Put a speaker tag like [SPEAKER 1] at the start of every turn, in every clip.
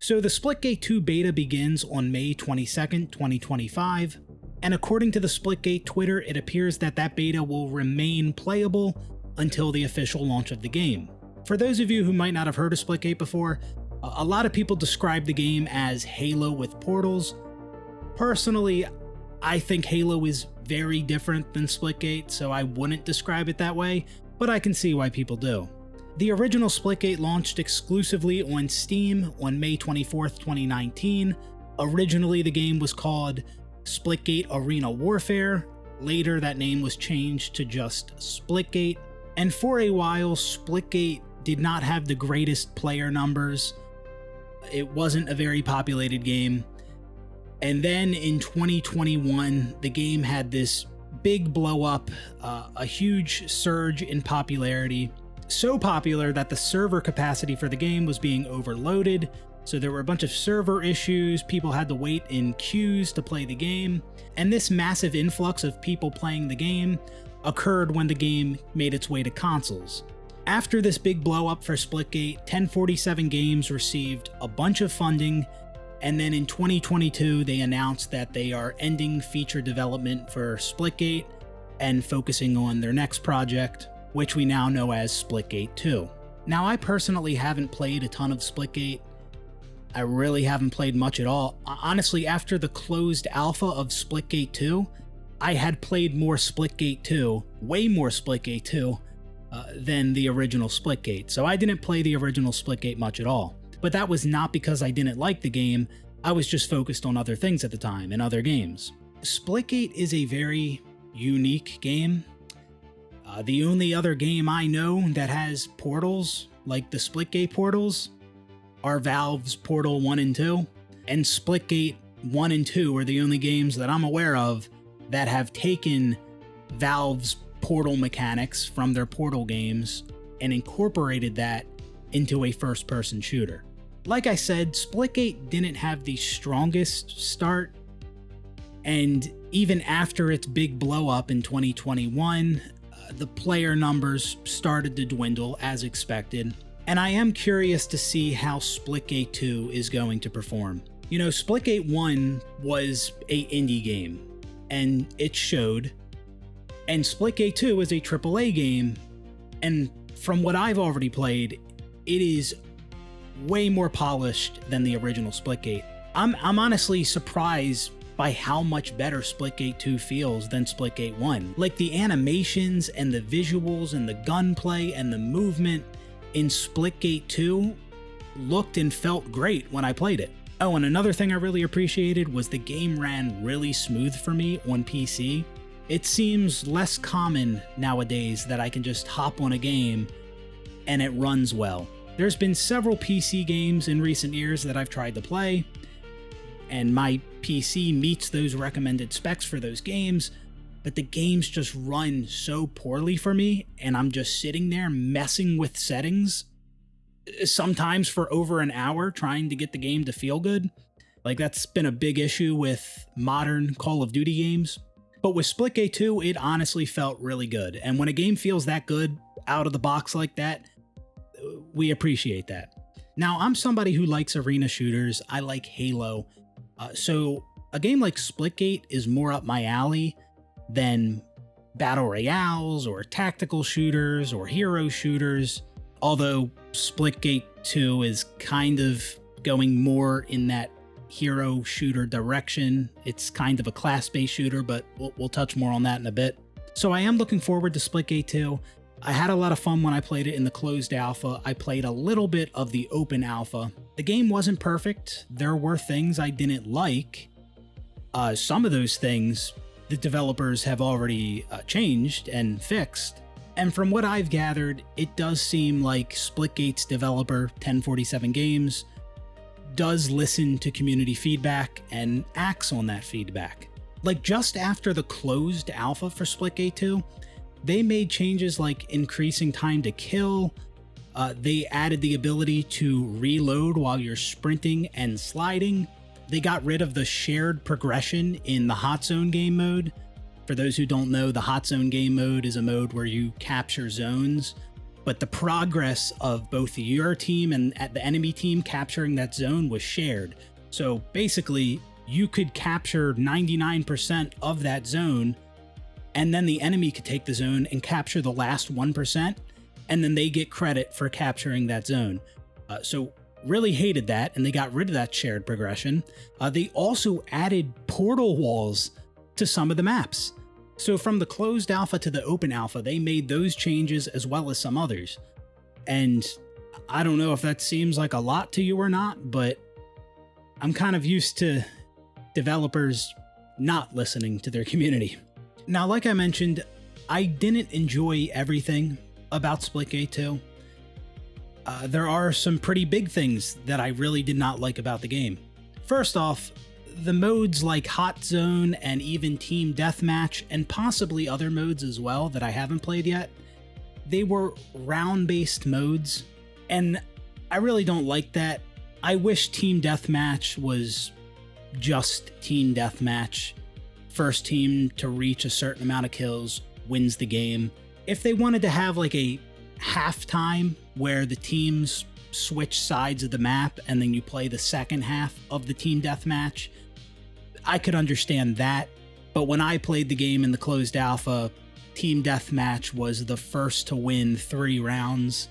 [SPEAKER 1] So the Splitgate 2 beta begins on May 22nd, 2025, and according to the Splitgate Twitter, it appears that that beta will remain playable until the official launch of the game. For those of you who might not have heard of Splitgate before, a lot of people describe the game as Halo with portals. Personally, I think Halo is very different than Splitgate, so I wouldn't describe it that way, but I can see why people do. The original Splitgate launched exclusively on Steam on May 24th, 2019. Originally, the game was called Splitgate Arena Warfare. Later, that name was changed to just Splitgate. And for a while, Splitgate did not have the greatest player numbers. It wasn't a very populated game. And then in 2021, the game had this big blow up, a huge surge in popularity. So popular that the server capacity for the game was being overloaded. So there were a bunch of server issues, people had to wait in queues to play the game. And this massive influx of people playing the game occurred when the game made its way to consoles. After this big blow up for Splitgate, 1047 Games received a bunch of funding, and then in 2022 they announced that they are ending feature development for Splitgate and focusing on their next project, which we now know as Splitgate 2. Now, I personally haven't played a ton of Splitgate. I really haven't played much at all. Honestly, after the closed alpha of Splitgate 2, I had played more Splitgate 2, way more Splitgate 2, than the original Splitgate, so I didn't play the original Splitgate much at all. But that was not because I didn't like the game, I was just focused on other things at the time, and other games. Splitgate is a very unique game. The only other game I know that has portals, like the Splitgate portals, are Valve's Portal 1 and 2, and Splitgate 1 and 2 are the only games that I'm aware of that have taken Valve's portal mechanics from their Portal games and incorporated that into a first-person shooter. Like I said, Splitgate didn't have the strongest start, and even after its big blow-up in 2021, the player numbers started to dwindle as expected, and I am curious to see how Splitgate 2 is going to perform. You know, Splitgate 1 was an indie game, and it showed, and Splitgate 2 is a AAA game, and from what I've already played, it is way more polished than the original Splitgate. I'm honestly surprised by how much better Splitgate 2 feels than Splitgate 1. Like, the animations and the visuals and the gunplay and the movement in Splitgate 2 looked and felt great when I played it. Oh, and another thing I really appreciated was the game ran really smooth for me on PC. It seems less common nowadays that I can just hop on a game and it runs well. There's been several PC games in recent years that I've tried to play, and my PC meets those recommended specs for those games, but the games just run so poorly for me, and I'm just sitting there messing with settings, sometimes for over an hour trying to get the game to feel good. Like, that's been a big issue with modern Call of Duty games. But with Splitgate 2, it honestly felt really good, and when a game feels that good out of the box like that, we appreciate that. Now, I'm somebody who likes arena shooters. I like Halo. So a game like Splitgate is more up my alley than battle royales or tactical shooters or hero shooters, although Splitgate 2 is kind of going more in that hero shooter direction. It's kind of a class-based shooter, but we'll touch more on that in a bit. So I am looking forward to Splitgate 2. I had a lot of fun when I played it in the closed alpha. I played a little bit of the open alpha. The game wasn't perfect. There were things I didn't like. Some of those things the developers have already changed and fixed. And from what I've gathered, it does seem like Splitgate's developer, 1047 Games, does listen to community feedback and acts on that feedback. Like, just after the closed alpha for Splitgate 2, they made changes like increasing time to kill. They added the ability to reload while you're sprinting and sliding. They got rid of the shared progression in the Hot Zone game mode. For those who don't know, the Hot Zone game mode is a mode where you capture zones, but the progress of both your team and the enemy team capturing that zone was shared. So basically, you could capture 99% of that zone, and then the enemy could take the zone and capture the last 1%, and then they get credit for capturing that zone. So really hated that, and they got rid of that shared progression. They also added portal walls to some of the maps. So from the closed alpha to the open alpha, they made those changes as well as some others. And I don't know if that seems like a lot to you or not, but I'm kind of used to developers not listening to their community. Now, like I mentioned, I didn't enjoy everything about Splitgate 2. There are some pretty big things that I really did not like about the game. First off, the modes like Hot Zone and even Team Deathmatch, and possibly other modes as well that I haven't played yet, they were round-based modes, and I really don't like that. I wish Team Deathmatch was just Team Deathmatch. First team to reach a certain amount of kills wins the game. If they wanted to have like a halftime where the teams switch sides of the map and then you play the second half of the Team Deathmatch, I could understand that. But when I played the game in the closed alpha, Team Deathmatch was the first to win 3 rounds,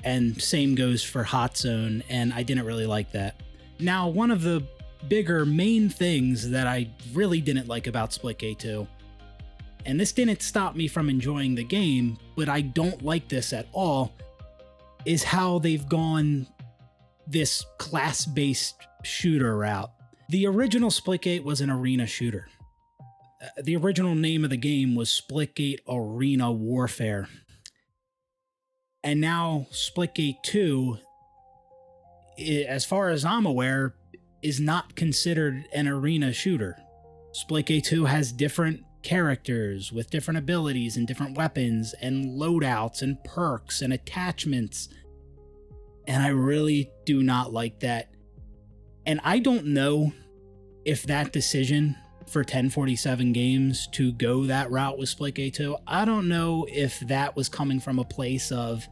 [SPEAKER 1] and same goes for Hot Zone, and I didn't really like that. Now, one of the bigger main things that I really didn't like about Splitgate 2, and this didn't stop me from enjoying the game, but I don't like this at all, is how they've gone this class-based shooter route. The original Splitgate was an arena shooter. The original name of the game was Splitgate Arena Warfare. And now Splitgate 2, as far as I'm aware, is not considered an arena shooter. Splitgate 2 has different characters with different abilities and different weapons and loadouts and perks and attachments. And I really do not like that. And I don't know if that decision for 1047 Games to go that route with Splitgate 2, I don't know if that was coming from a place of,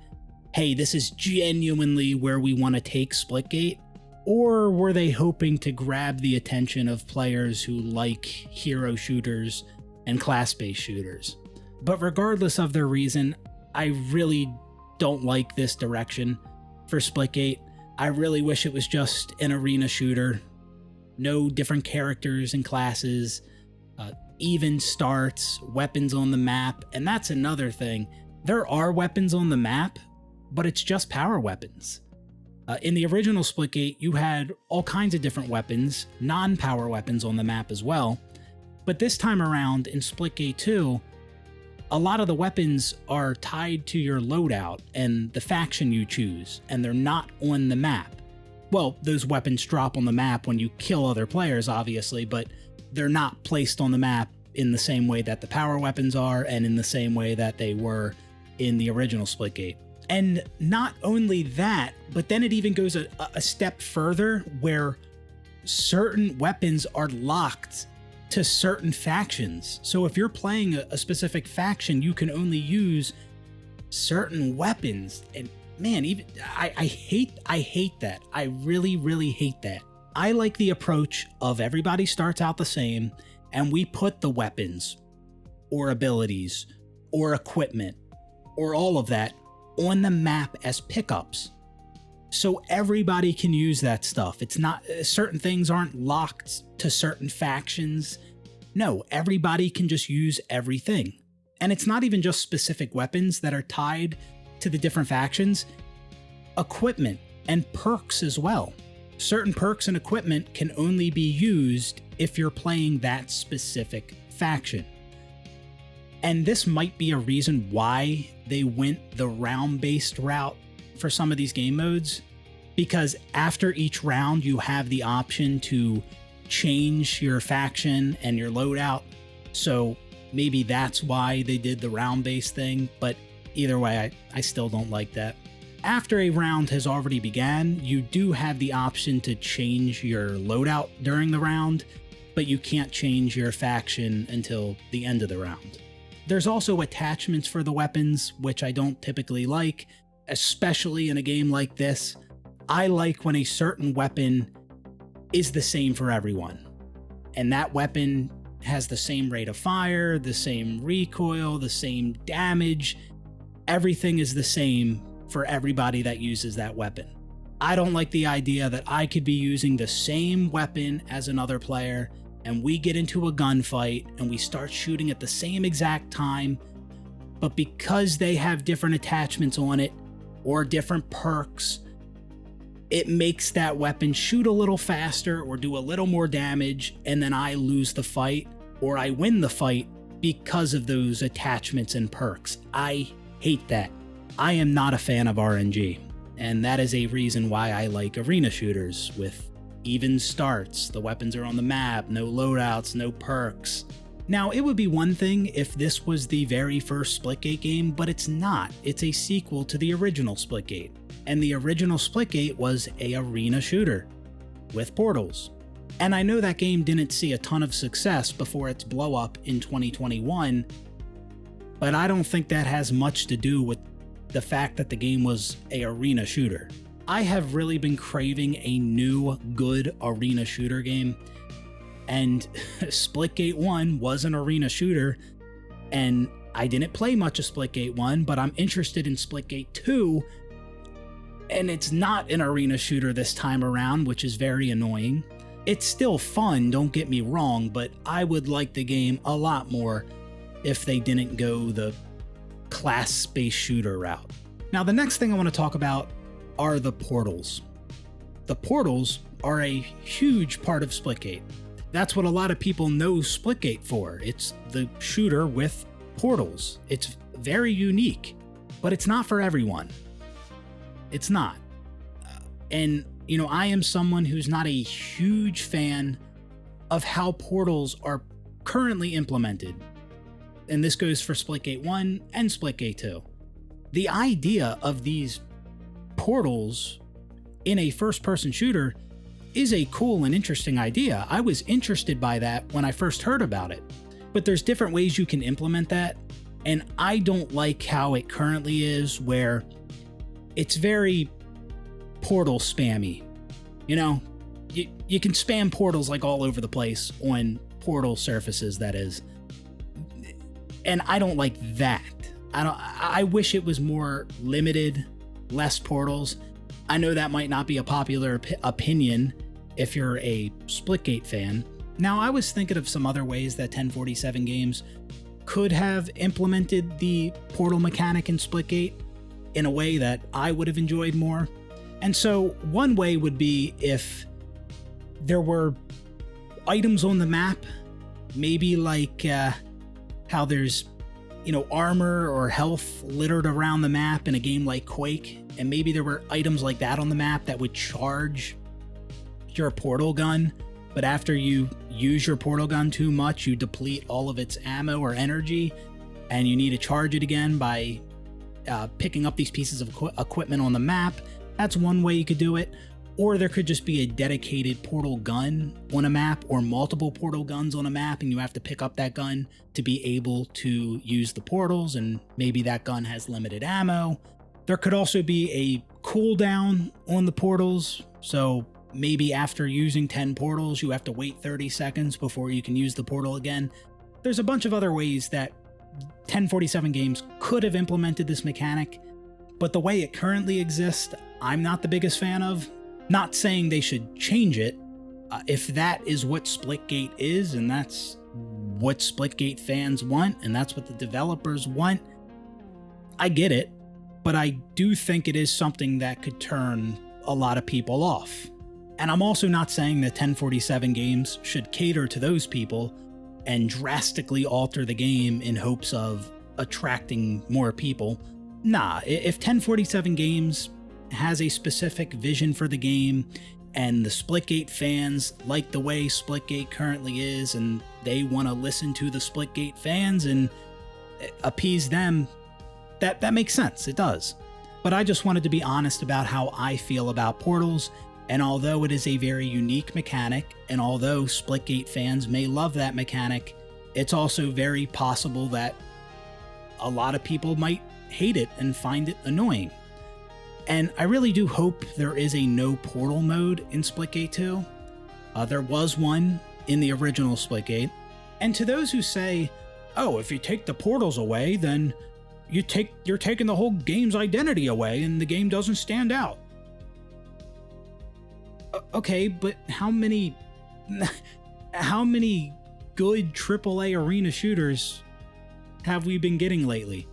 [SPEAKER 1] hey, this is genuinely where we want to take Splitgate, or were they hoping to grab the attention of players who like hero shooters and class-based shooters. But regardless of their reason, I really don't like this direction for Splitgate. I really wish it was just an arena shooter. No different characters and classes, even starts, weapons on the map, and that's another thing. There are weapons on the map, but it's just power weapons. In the original Splitgate, you had all kinds of different weapons, non-power weapons on the map as well. But this time around in Splitgate 2, a lot of the weapons are tied to your loadout and the faction you choose, and they're not on the map. Well, those weapons drop on the map when you kill other players, obviously, but they're not placed on the map in the same way that the power weapons are and in the same way that they were in the original Splitgate. And not only that, but then it even goes a step further where certain weapons are locked to certain factions. So if you're playing a specific faction, you can only use certain weapons. And man, even I hate that. I really, really hate that. I like the approach of everybody starts out the same, and we put the weapons or abilities or equipment or all of that on the map as pickups, so everybody can use that stuff. It's not, certain things aren't locked to certain factions. No, everybody can just use everything. And it's not even just specific weapons that are tied to the different factions. Equipment and perks as well. Certain perks and equipment can only be used if you're playing that specific faction. And this might be a reason why they went the round-based route for some of these game modes, because after each round you have the option to change your faction and your loadout. So maybe that's why they did the round-based thing, but either way, I still don't like that. After a round has already began, you do have the option to change your loadout during the round, but you can't change your faction until the end of the round. There's also attachments for the weapons, which I don't typically like. especially in a game like this, I like when a certain weapon is the same for everyone. And that weapon has the same rate of fire, the same recoil, the same damage. Everything is the same for everybody that uses that weapon. I don't like the idea that I could be using the same weapon as another player and we get into a gunfight and we start shooting at the same exact time, but because they have different attachments on it or different perks, it makes that weapon shoot a little faster or do a little more damage, and then I lose the fight or I win the fight because of those attachments and perks. I hate that. I am not a fan of RNG, and that is a reason why I like arena shooters with even starts. The weapons are on the map, no loadouts, no perks. Now, it would be one thing if this was the very first Splitgate game, but it's not. It's a sequel to the original Splitgate. And the original Splitgate was a arena shooter with portals. And I know that game didn't see a ton of success before its blow up in 2021, but I don't think that has much to do with the fact that the game was a arena shooter. I have really been craving a new good arena shooter game, and Splitgate 1 was an arena shooter, and I didn't play much of Splitgate 1, but I'm interested in Splitgate 2, and it's not an arena shooter this time around, which is very annoying. It's still fun, don't get me wrong, but I would like the game a lot more if they didn't go the class-based shooter route. Now, the next thing I want to talk about are the portals. The portals are a huge part of Splitgate. That's what a lot of people know Splitgate for. It's the shooter with portals. It's very unique, but it's not for everyone. It's not. And, you know, I am someone who's not a huge fan of how portals are currently implemented. And this goes for Splitgate 1 and Splitgate 2. The idea of these portals in a first-person shooter is a cool and interesting idea. I was interested by that when I first heard about it. But there's different ways you can implement that, and I don't like how it currently is, where it's very portal spammy. You know, you can spam portals like all over the place on portal surfaces, that is. And I don't like that. I wish it was more limited, less portals. I know that might not be a popular opinion if you're a Splitgate fan. Now, I was thinking of some other ways that 1047 games could have implemented the portal mechanic in Splitgate in a way that I would have enjoyed more. And so one way would be if there were items on the map, maybe like how there's, you know, armor or health littered around the map in a game like Quake, and maybe there were items like that on the map that would charge your portal gun, but after you use your portal gun too much, you deplete all of its ammo or energy, and you need to charge it again by picking up these pieces of equipment on the map. That's one way you could do it. Or there could just be a dedicated portal gun on a map, or multiple portal guns on a map, and you have to pick up that gun to be able to use the portals, and maybe that gun has limited ammo. There could also be a cooldown on the portals, so maybe after using 10 portals, you have to wait 30 seconds before you can use the portal again. There's a bunch of other ways that 1047 games could have implemented this mechanic, but the way it currently exists, I'm not the biggest fan of. Not saying they should change it. If that is what Splitgate is, and that's what Splitgate fans want, and that's what the developers want, I get it. But I do think it is something that could turn a lot of people off. And I'm also not saying that 1047 games should cater to those people and drastically alter the game in hopes of attracting more people. Nah, if 1047 games has a specific vision for the game, and the Splitgate fans like the way Splitgate currently is, and they want to listen to the Splitgate fans and appease them, that makes sense. It does. But I just wanted to be honest about how I feel about portals, and although it is a very unique mechanic, and although Splitgate fans may love that mechanic, it's also very possible that a lot of people might hate it and find it annoying. And I really do hope there is a no portal mode in Splitgate 2. There was one in the original Splitgate. And to those who say, oh, if you take the portals away, then you're taking the whole game's identity away and the game doesn't stand out. Okay, but how many good AAA arena shooters have we been getting lately?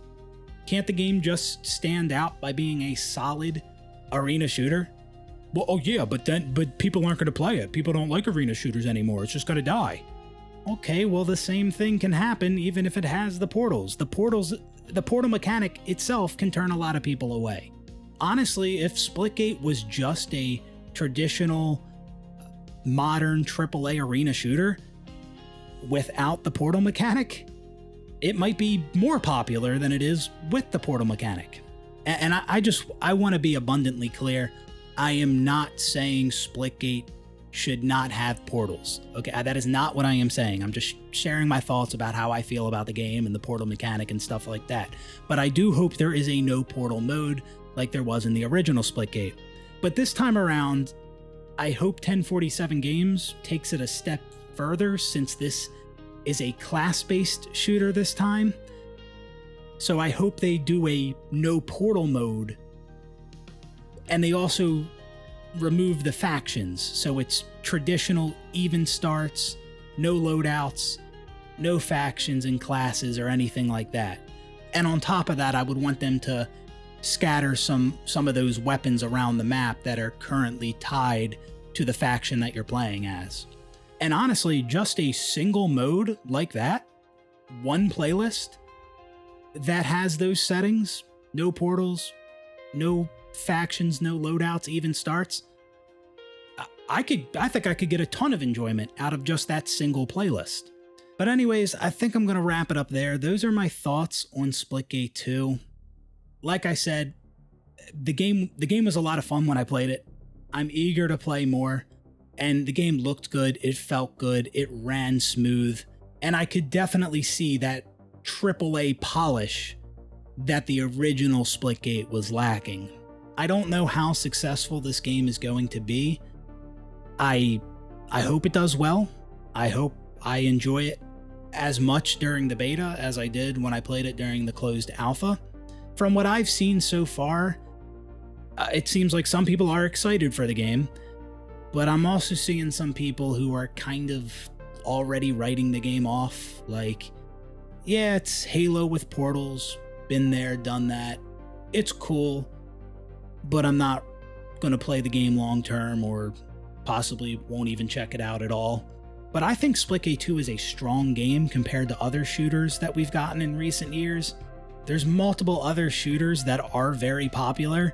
[SPEAKER 1] Can't the game just stand out by being a solid arena shooter? Well, oh yeah, but people aren't going to play it. People don't like arena shooters anymore. It's just going to die. Okay, well, the same thing can happen even if it has the portals. The portal mechanic itself can turn a lot of people away. Honestly, if Splitgate was just a traditional modern AAA arena shooter without the portal mechanic, it might be more popular than it is with the portal mechanic. And I want to be abundantly clear. I am not saying Splitgate should not have portals. Okay, that is not what I am saying. I'm just sharing my thoughts about how I feel about the game and the portal mechanic and stuff like that. But I do hope there is a no portal mode like there was in the original Splitgate. But this time around, I hope 1047 Games takes it a step further, since this is a class-based shooter this time. So I hope they do a no portal mode, and they also remove the factions, so it's traditional even starts, no loadouts, no factions and classes or anything like that. And on top of that, I would want them to scatter some of those weapons around the map that are currently tied to the faction that you're playing as. And honestly, just a single mode like that, one playlist that has those settings, no portals, no factions, no loadouts, even starts, I think I could get a ton of enjoyment out of just that single playlist. But anyways, I think I'm going to wrap it up there. Those are my thoughts on Splitgate 2. Like I said, the game was a lot of fun when I played it. I'm eager to play more, and the game looked good, it felt good, it ran smooth, and I could definitely see that AAA polish that the original Splitgate was lacking. I don't know how successful this game is going to be. I hope it does well. I hope I enjoy it as much during the beta as I did when I played it during the closed alpha. From what I've seen so far, it seems like some people are excited for the game, but I'm also seeing some people who are kind of already writing the game off, like, yeah, it's Halo with portals, been there, done that, it's cool, but I'm not going to play the game long term, or possibly won't even check it out at all. But I think Splitgate 2 is a strong game compared to other shooters that we've gotten in recent years. There's multiple other shooters that are very popular,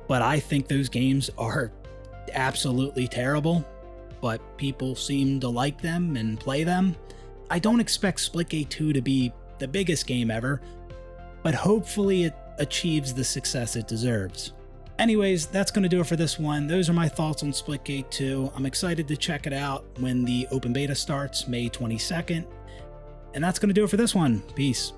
[SPEAKER 1] but I think those games are absolutely terrible, but people seem to like them and play them. I don't expect Splitgate 2 to be the biggest game ever, but hopefully it achieves the success it deserves. Anyways, that's going to do it for this one. Those are my thoughts on Splitgate 2. I'm excited to check it out when the open beta starts, May 22nd. And that's going to do it for this one. Peace.